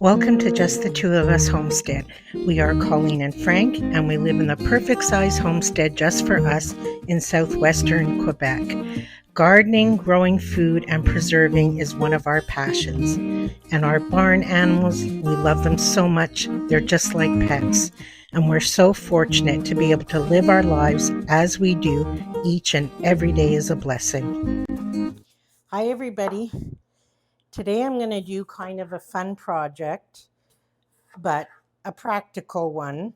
Welcome to Just the Two of Us Homestead. We are Colleen and Frank, and we live in the perfect size homestead just for us in southwestern Quebec. Gardening, growing food, and preserving is one of our passions. And our barn animals, we love them so much, they're just like pets. And we're so fortunate to be able to live our lives as we do. Each and every day is a blessing. Hi, everybody. Today I'm going to do kind of a fun project, but a practical one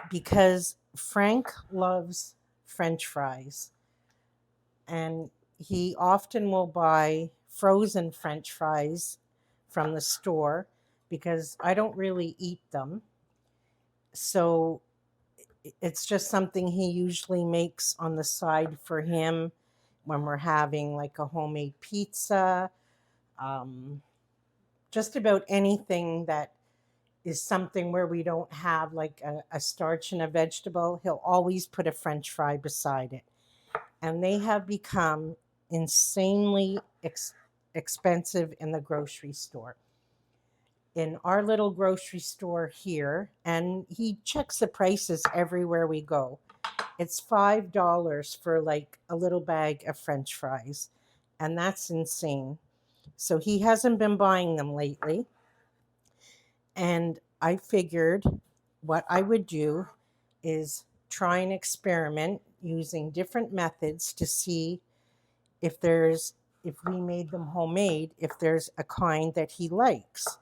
because Frank loves French fries and he often will buy frozen French fries from the store because I don't really eat them. So it's just something he usually makes on the side for him when we're having like a homemade pizza, um, just about anything that is something where we don't have like a starch and a vegetable. He'll always put a French fry beside it. And they have become insanely expensive in the grocery store. In our little grocery store here, and he checks the prices everywhere we go. It's $5 for like a little bag of French fries. And that's insane. So he hasn't been buying them lately. And I figured what I would do is try and experiment using different methods to see if we made them homemade, if there's a kind that he likes.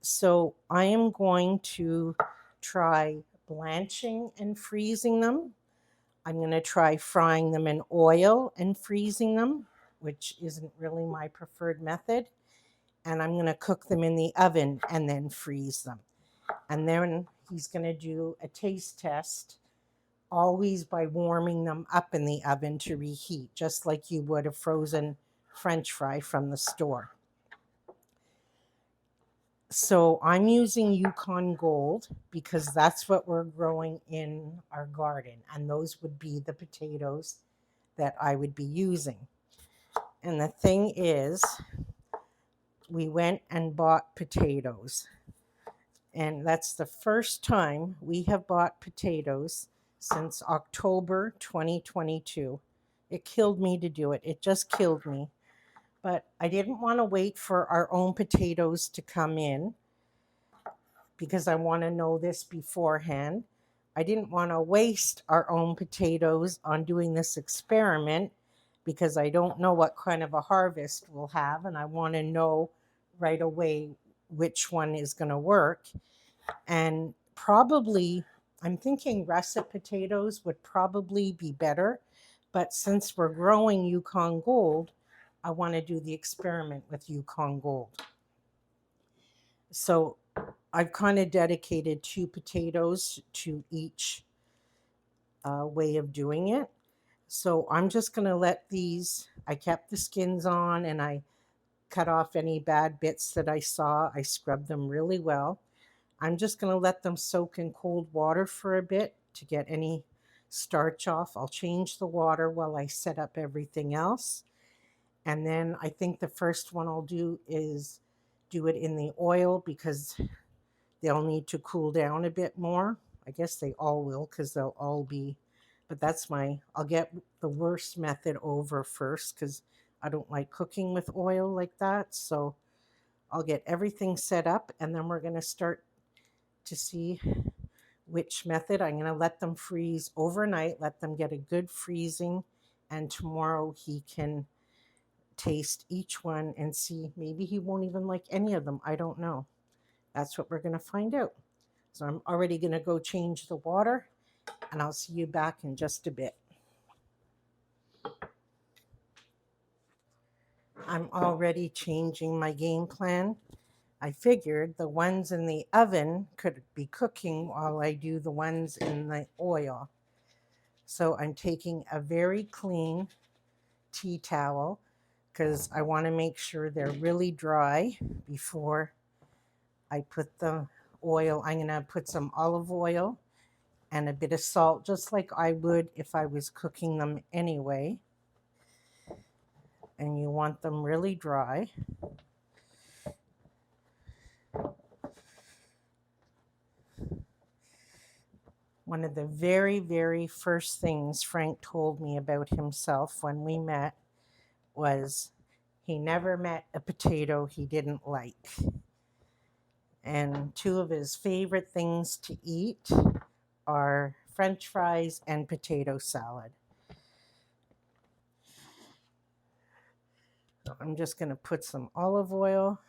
So I am going to try blanching and freezing them. I'm going to try frying them in oil and freezing them, which isn't really my preferred method. And I'm going to cook them in the oven and then freeze them. And then he's going to do a taste test, always by warming them up in the oven to reheat, just like you would a frozen French fry from the store. So I'm using Yukon Gold because that's what we're growing in our garden. And those would be the potatoes that I would be using. And the thing is, we went and bought potatoes. And that's the first time we have bought potatoes since October 2022. It killed me to do it. It just killed me. But I didn't want to wait for our own potatoes to come in because I want to know this beforehand. I didn't want to waste our own potatoes on doing this experiment because I don't know what kind of a harvest we'll have, and I want to know right away which one is going to work. And probably, I'm thinking russet potatoes would probably be better. But since we're growing Yukon Gold, I want to do the experiment with Yukon Gold. So I've kind of dedicated 2 potatoes to each way of doing it. So I'm just going to let these, I kept the skins on and I cut off any bad bits that I saw. I scrubbed them really well. I'm just going to let them soak in cold water for a bit to get any starch off. I'll change the water while I set up everything else. And then I think the first one I'll do is do it in the oil because they'll need to cool down a bit more. I guess they all will because they'll all be, but I'll get the worst method over first because I don't like cooking with oil like that. So I'll get everything set up and then we're going to start to see which method. I'm going to let them freeze overnight, let them get a good freezing, and tomorrow he can taste each one and see. Maybe he won't even like any of them. I don't know. That's what we're going to find out. So I'm already going to go change the water and I'll see you back in just a bit. I'm already changing my game plan. I figured the ones in the oven could be cooking while I do the ones in the oil. So I'm taking a very clean tea towel because I want to make sure they're really dry before I put the oil. I'm going to put some olive oil and a bit of salt, just like I would if I was cooking them anyway. And you want them really dry. One of the very, very first things Frank told me about himself when we met was he never met a potato he didn't like. And two of his favorite things to eat are French fries and potato salad. So I'm just going to put some olive oil.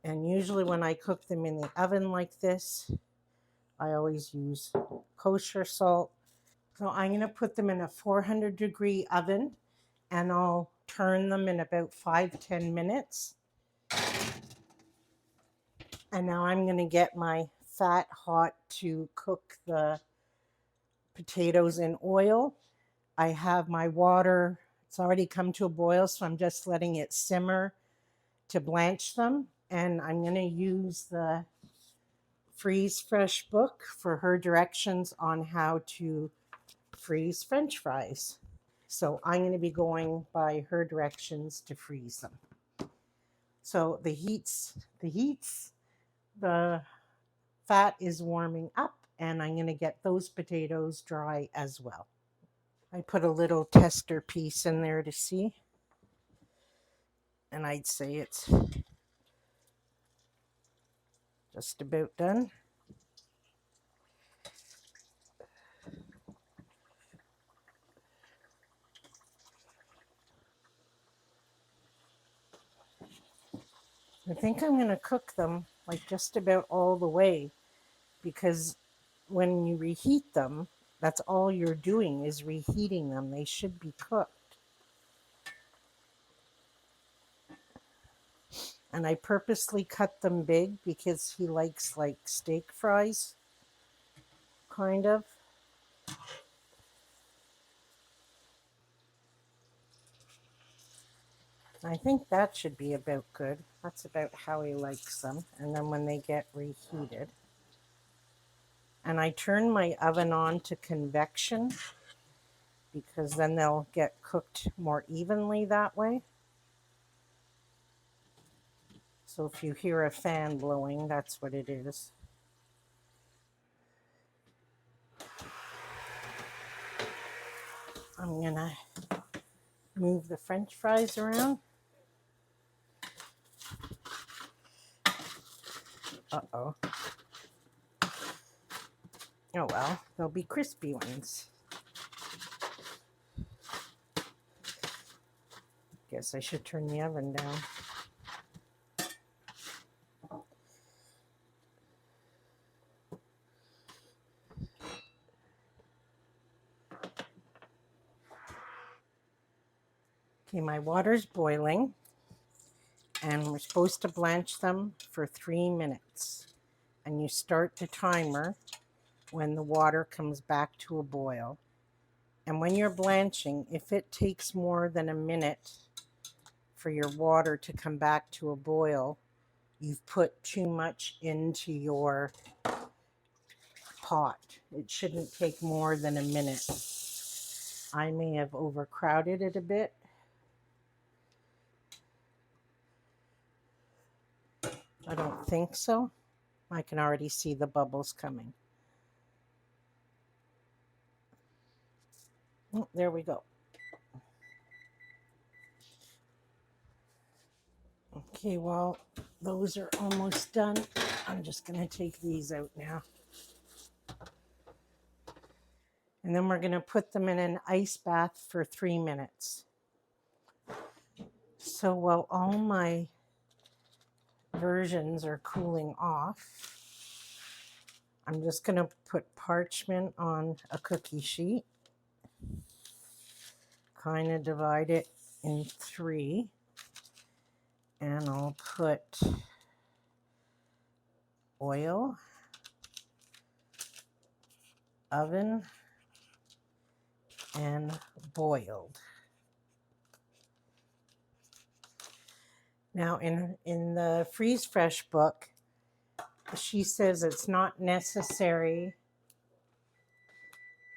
And usually when I cook them in the oven like this, I always use kosher salt. So I'm going to put them in a 400-degree oven, and I'll turn them in about 5-10 minutes. And now I'm going to get my fat hot to cook the potatoes in oil. I have my water, it's already come to a boil, so I'm just letting it simmer to blanch them. And I'm going to use the Freeze Fresh book for her directions on how to freeze French fries. So I'm going to be going by her directions to freeze them. So the fat is warming up, and I'm going to get those potatoes dry as well. I put a little tester piece in there to see, and I'd say it's just about done. I think I'm going to cook them like just about all the way, because when you reheat them, that's all you're doing is reheating them. They should be cooked. And I purposely cut them big because he likes like steak fries, kind of. I think that should be about good. That's about how he likes them. And then when they get reheated. And I turn my oven on to convection because then they'll get cooked more evenly that way. So if you hear a fan blowing, that's what it is. I'm gonna move the French fries around. Uh-oh. Oh well, they'll be crispy ones. Guess I should turn the oven down. Okay, my water's boiling, and we're supposed to blanch them for 3 minutes. And you start the timer when the water comes back to a boil. And when you're blanching, if it takes more than a minute for your water to come back to a boil, you've put too much into your pot. It shouldn't take more than a minute. I may have overcrowded it a bit. I don't think so. I can already see the bubbles coming. Oh, there we go. Okay, well, those are almost done. I'm just going to take these out now. And then we're going to put them in an ice bath for 3 minutes. So while all my versions are cooling off, I'm just going to put parchment on a cookie sheet. Kind of divide it in 3. And I'll put oil, oven, and boiled. Now in the Freeze Fresh book, she says it's not necessary.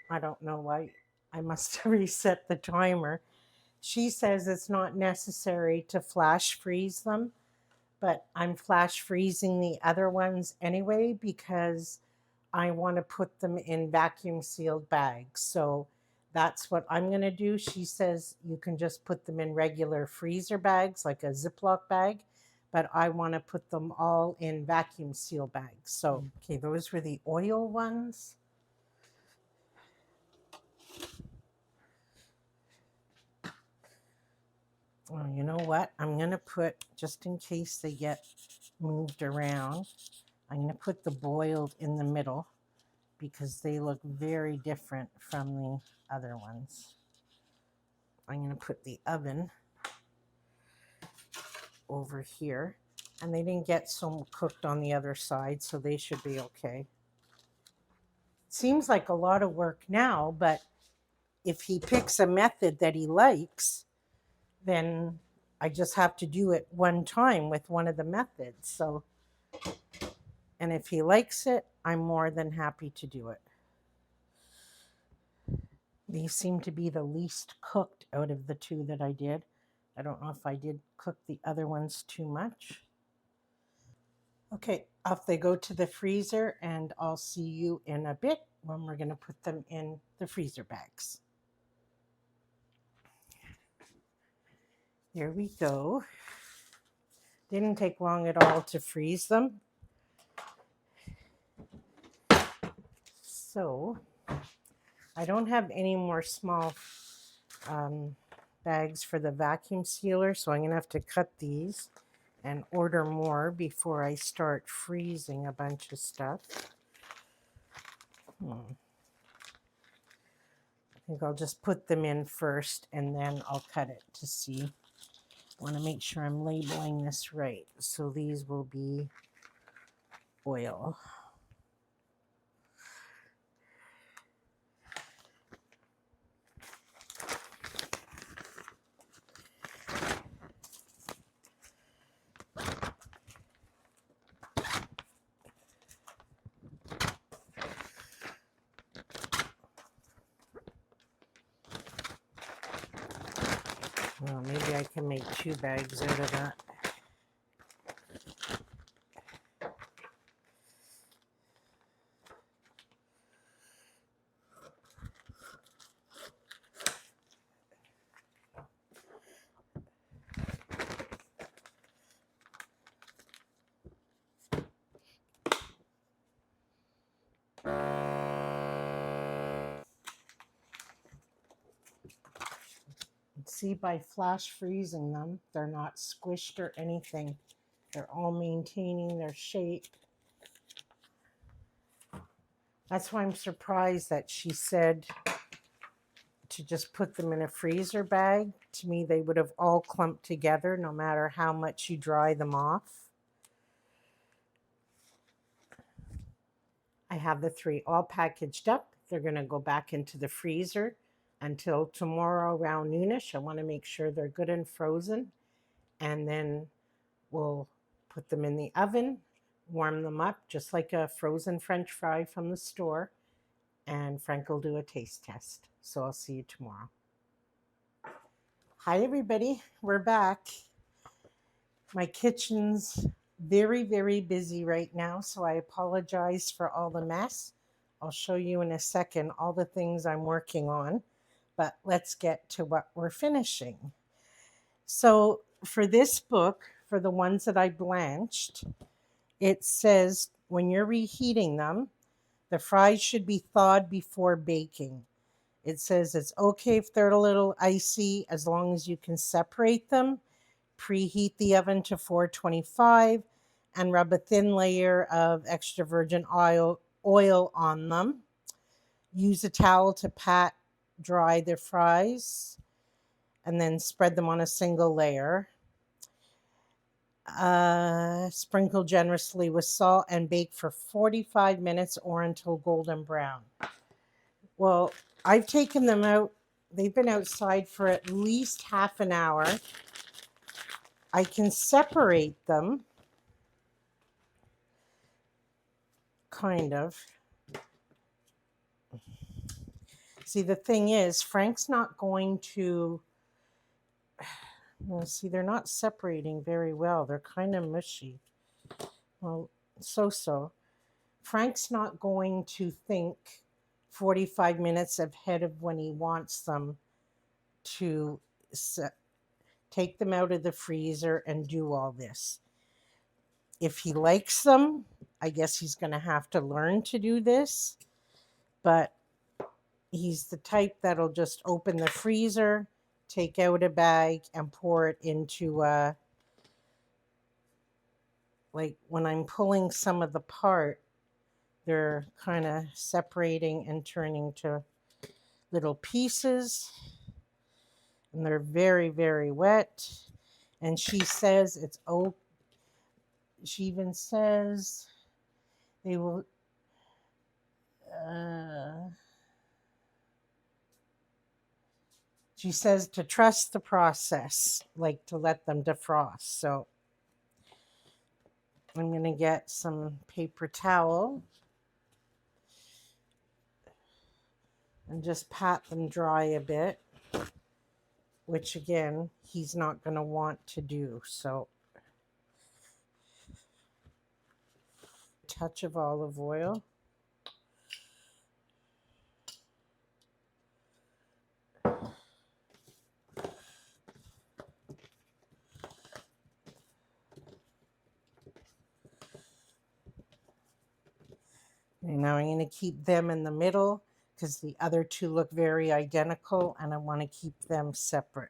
I don't know why. I must have reset the timer. She says it's not necessary to flash freeze them, but I'm flash freezing the other ones anyway because I want to put them in vacuum sealed bags. So that's what I'm going to do. She says you can just put them in regular freezer bags, like a Ziploc bag, but I want to put them all in vacuum seal bags. So, okay, those were the oil ones. Oh, you know what? I'm going to put, just in case they get moved around, I'm going to put the boiled in the middle because they look very different from the other ones. I'm going to put the oven over here, and they didn't get so cooked on the other side, so they should be okay. Seems like a lot of work now, but if he picks a method that he likes, then I just have to do it one time with one of the methods. So, and if he likes it, I'm more than happy to do it. These seem to be the least cooked out of the two that I did. I don't know if I did cook the other ones too much. Okay, off they go to the freezer, and I'll see you in a bit when we're going to put them in the freezer bags. Here we go. Didn't take long at all to freeze them. So I don't have any more small bags for the vacuum sealer, so I'm going to have to cut these and order more before I start freezing a bunch of stuff. I think I'll just put them in first and then I'll cut it to see. I want to make sure I'm labeling this right. So these will be oil. Well, maybe I can make 2 bags out of that. See, by flash freezing them, they're not squished or anything. They're all maintaining their shape. That's why I'm surprised that she said to just put them in a freezer bag. To me, they would have all clumped together no matter how much you dry them off. I have the 3 all packaged up. They're going to go back into the freezer until tomorrow around noonish. I want to make sure they're good and frozen. And then we'll put them in the oven, warm them up just like a frozen French fry from the store. And Frank will do a taste test. So I'll see you tomorrow. Hi, everybody. We're back. My kitchen's very, very busy right now, so I apologize for all the mess. I'll show you in a second all the things I'm working on, but let's get to what we're finishing. So for this book, for the ones that I blanched, it says when you're reheating them, the fries should be thawed before baking. It says it's okay if they're a little icy as long as you can separate them. Preheat the oven to 425 and rub a thin layer of extra virgin oil on them. Use a towel to pat dry the fries and then spread them on a single layer. Sprinkle generously with salt and bake for 45 minutes or until golden brown. Well, I've taken them out. They've been outside for at least half an hour. I can separate them, kind of. See, the thing is, Frank's not going to, well, see, they're not separating very well. They're kind of mushy. Well, so-so. Frank's not going to think 45 minutes ahead of when he wants them to take them out of the freezer and do all this. If he likes them, I guess he's going to have to learn to do this. But he's the type that'll just open the freezer, take out a bag, and pour it into like when I'm pulling some of the part, they're kind of separating and turning to little pieces, and they're very, very wet. And she says it's oh, she even says they will. She says to trust the process, like to let them defrost. So I'm going to get some paper towel and just pat them dry a bit, which again, he's not going to want to do. So a touch of olive oil. And now I'm going to keep them in the middle because the other two look very identical and I want to keep them separate.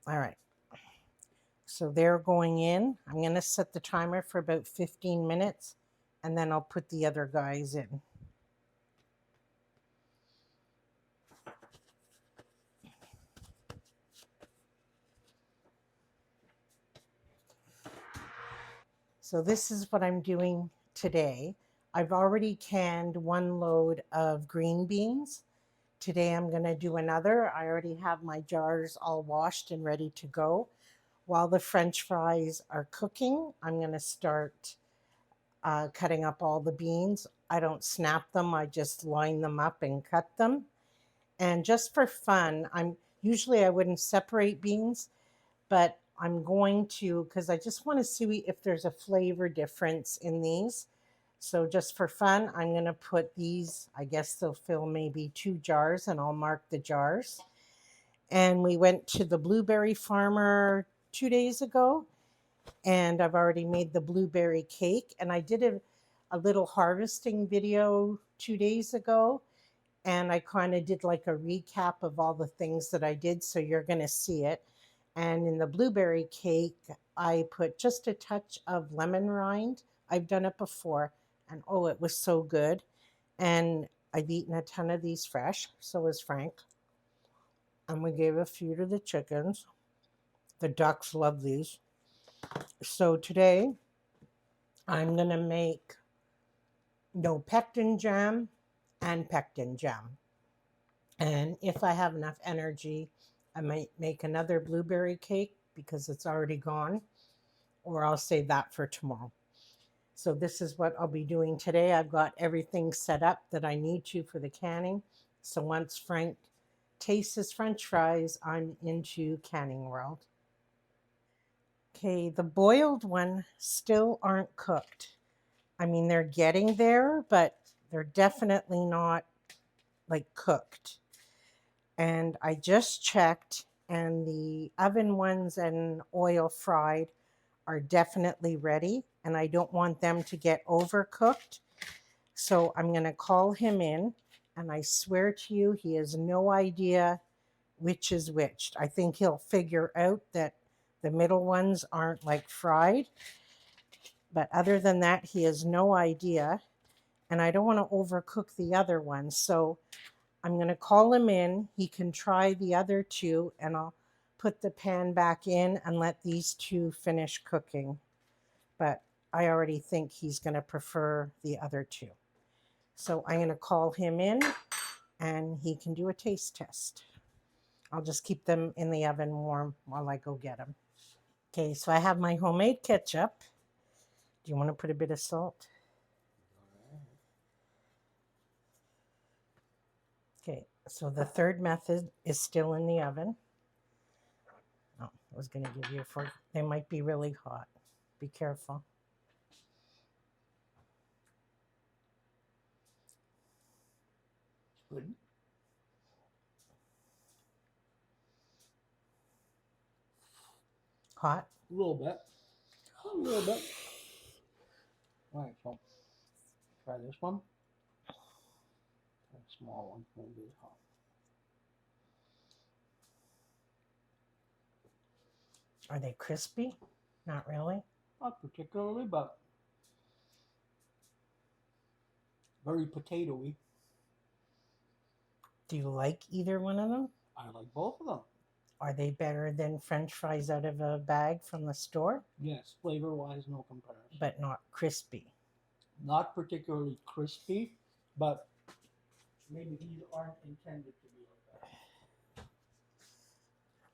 All right. So they're going in. I'm going to set the timer for about 15 minutes and then I'll put the other guys in. So this is what I'm doing today. I've already canned 1 load of green beans. Today I'm going to do another. I already have my jars all washed and ready to go. While the French fries are cooking, I'm going to start cutting up all the beans. I don't snap them. I just line them up and cut them. And just for fun, usually I wouldn't separate beans, but I'm going to, because I just want to see if there's a flavor difference in these. So just for fun, I'm going to put these, I guess they'll fill maybe 2 jars and I'll mark the jars. And we went to the blueberry farmer 2 days ago and I've already made the blueberry cake. And I did a little harvesting video 2 days ago. And I kind of did like a recap of all the things that I did. So you're going to see it. And in the blueberry cake, I put just a touch of lemon rind. I've done it before. And oh, it was so good. And I've eaten a ton of these fresh. So has Frank. And we gave a few to the chickens. The ducks love these. So today, I'm going to make pectin jam and pectin jam. And if I have enough energy, I might make another blueberry cake because it's already gone, or I'll save that for tomorrow. So this is what I'll be doing today. I've got everything set up that I need to for the canning. So once Frank tastes his French fries, I'm into canning world. Okay, the boiled one still aren't cooked. I mean, they're getting there, but they're definitely not like cooked. And I just checked, and the oven ones and oil fried are definitely ready, and I don't want them to get overcooked. So I'm going to call him in, and I swear to you, he has no idea which is which. I think he'll figure out that the middle ones aren't like fried, but other than that, he has no idea, and I don't want to overcook the other ones. So I'm going to call him in. He can try the other 2, and I'll put the pan back in and let these 2 finish cooking. But I already think he's going to prefer the other 2. So I'm going to call him in, and he can do a taste test. I'll just keep them in the oven warm while I go get them. Okay, so I have my homemade ketchup. Do you want to put a bit of salt? Okay, so the third method is still in the oven. Oh, I was going to give you they might be really hot. Be careful. Good. Hot? A little bit. A little bit. All right, so try this one. Try a small one. Won't be as hot. Are they crispy? Not really. Not particularly, but very potatoey. Do you like either one of them? I like both of them. Are they better than French fries out of a bag from the store? Yes, flavor-wise, no comparison. But not crispy. Not particularly crispy, but maybe these aren't intended to be like that.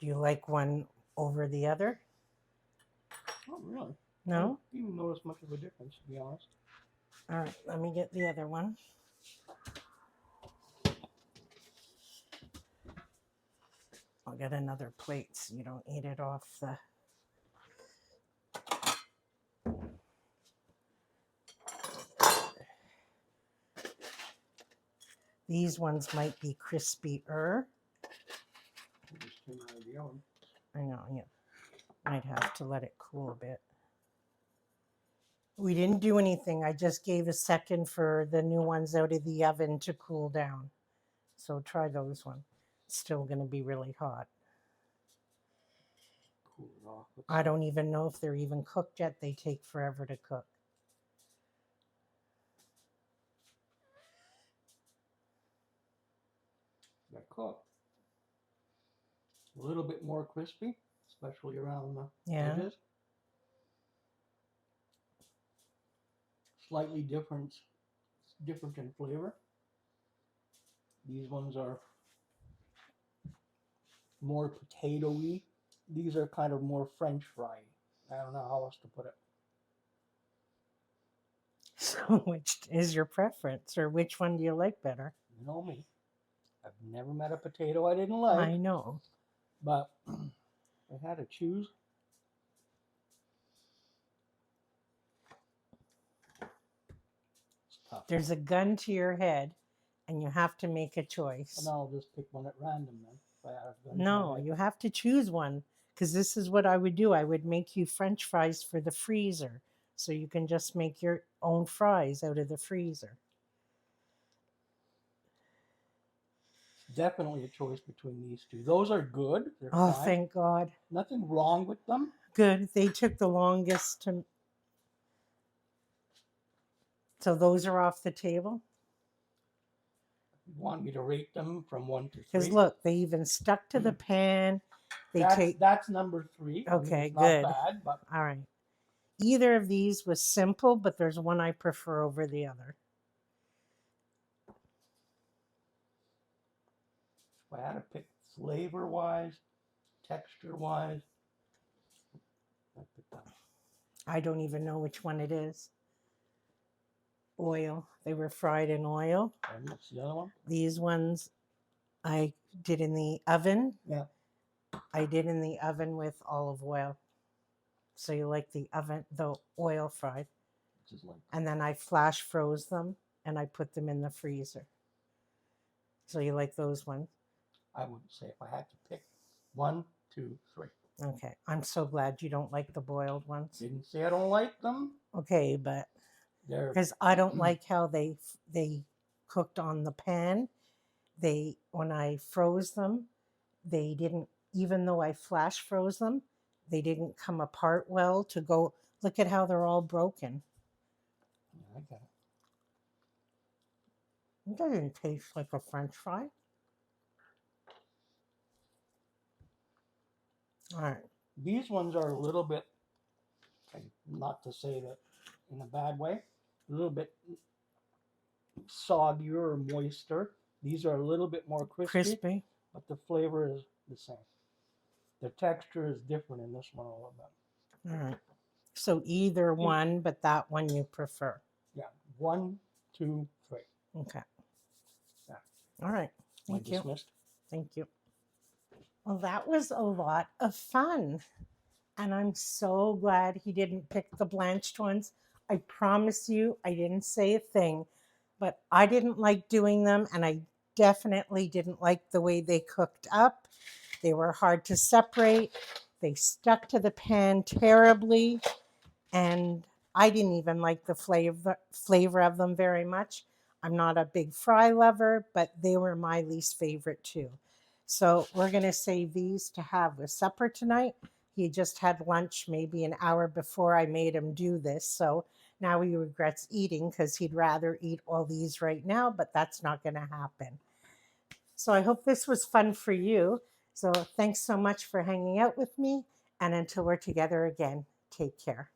Do you like one over the other? Not really. No? I don't even notice much of a difference, to be honest. All right, let me get the other one. I'll get another plate so you don't eat it off the... These ones might be crispier. Just came out of the oven. I know, you might have to let it cool a bit. We didn't do anything. I just gave a second for the new ones out of the oven to cool down. So try those ones. It's still going to be really hot. Cool it off. I don't even know if they're even cooked yet. They take forever to cook. They're cooked. A little bit more crispy, especially around the edges. Slightly different in flavor. These ones are more potatoey. These are kind of more French fry. I don't know how else to put it. So which is your preference, or which one do you like better? You know me. I've never met a potato I didn't like. I know. But I had to choose. It's tough. There's a gun to your head, and you have to make a choice. And I'll just pick one at random then. If I have a gun to No, my head. you have to choose one, because this is what I would do. I would make you French fries for the freezer, so you can just make your own fries out of the freezer. Definitely a choice between these two. Those are good. They're Oh, fine. thank God. Nothing wrong with them. Good. They took the longest to... So those are off the table? You want me to rate them from 1 to 3? Because look, they even stuck to the pan. That's number 3. Okay, it's good. Not bad, but All right. Either of these was simple, but there's one I prefer over the other. if I had to pick flavor-wise, texture-wise, I'd pick that. I don't even know which one it is. Oil. They were fried in oil. And what's the other one? These ones I did in the oven. Yeah. I did in the oven with olive oil. So you like the oil fried. Which is like, And then I flash froze them and I put them in the freezer. So you like those ones? I would say if I had to pick 1, 2, 3. Okay. I'm so glad you don't like the boiled ones. Didn't say I don't like them. Okay, but They're because I don't like how they cooked on the pan. When I froze them, they didn't, even though I flash froze them, they didn't come apart well to go. Look at how they're all broken. Yeah, I get it. It doesn't taste like a French fry. All right. These ones are a little bit, not to say that in a bad way, a little bit soggier or moister. These are a little bit more crispy, but the flavor is the same. The texture is different in this one a little bit. All right. So either one, but that one you prefer. Yeah, 1, 2, 3. Okay. Yeah. All right. Thank you. Dismissed. Thank you. Well, that was a lot of fun. And I'm so glad he didn't pick the blanched ones. I promise you, I didn't say a thing, but I didn't like doing them, and I definitely didn't like the way they cooked up. They were hard to separate. They stuck to the pan terribly, and I didn't even like the flavor of them very much. I'm not a big fry lover, but they were my least favorite too. So we're going to save these to have with supper tonight. He just had lunch maybe an hour before I made him do this. So now he regrets eating because he'd rather eat all these right now, but that's not going to happen. So I hope this was fun for you. So thanks so much for hanging out with me. And until we're together again, take care.